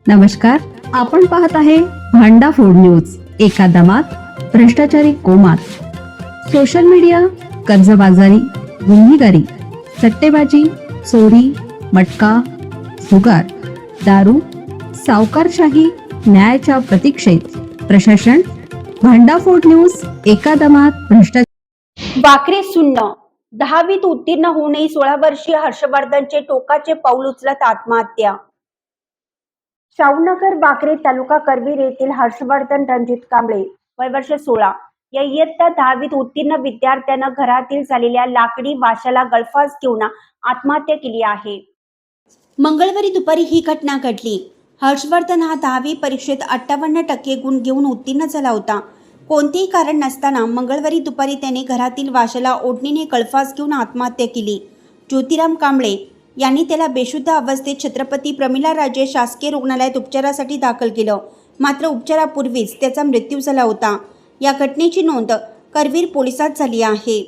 नमस्कार, आपण पाहत आहे भांडा फोड न्यूज. एका दमात भ्रष्टाचारी कोमात. सोशल मीडिया, कर्जबाजारी, गुन्हेगारी, सट्टेबाजी, चोरी, मटका, जुगार, दारू, सावकारशाही, न्यायाच्या प्रतीक्षेत प्रशासन. भांडाफोड न्यूज. एका दमात भ्रष्टाचार. वाकरे सुन्न 10वीत उत्तीर्ण होऊनही 16 वर्षीय हर्षवर्धनचे टोकाचे पाऊल उचलत आत्महत्या. शाहूनगर वाकरे तालुका करवीर येथील हर्षवर्धन रणजित कांबळे वय वर्ष 16 या इयत्ता 10वीत उत्तीर्ण विद्यार्थ्यानं घरातील झालेल्या लाकडी वाशाला गळफास घेऊन आत्महत्या केली आहे. मंगळवारी दुपारी ही घटना घडली. हर्षवर्धन हा 10वी परीक्षेत 58% गुण घेऊन उत्तीर्ण झाला होता. कोणतेही कारण नसताना मंगळवारी दुपारी त्याने घरातील वाशाला ओढणीने गळफास घेऊन आत्महत्या केली. ज्योतिराम कांबळे यांनी त्याला बेशुद्ध अवस्थेत छत्रपती प्रमिला राजे शासकीय रुग्णालयात उपचारासाठी दाखल केलं. मात्र उपचारापूर्वीच त्याचा मृत्यू झाला होता. या घटनेची नोंद करवीर पोलिसात झाली आहे.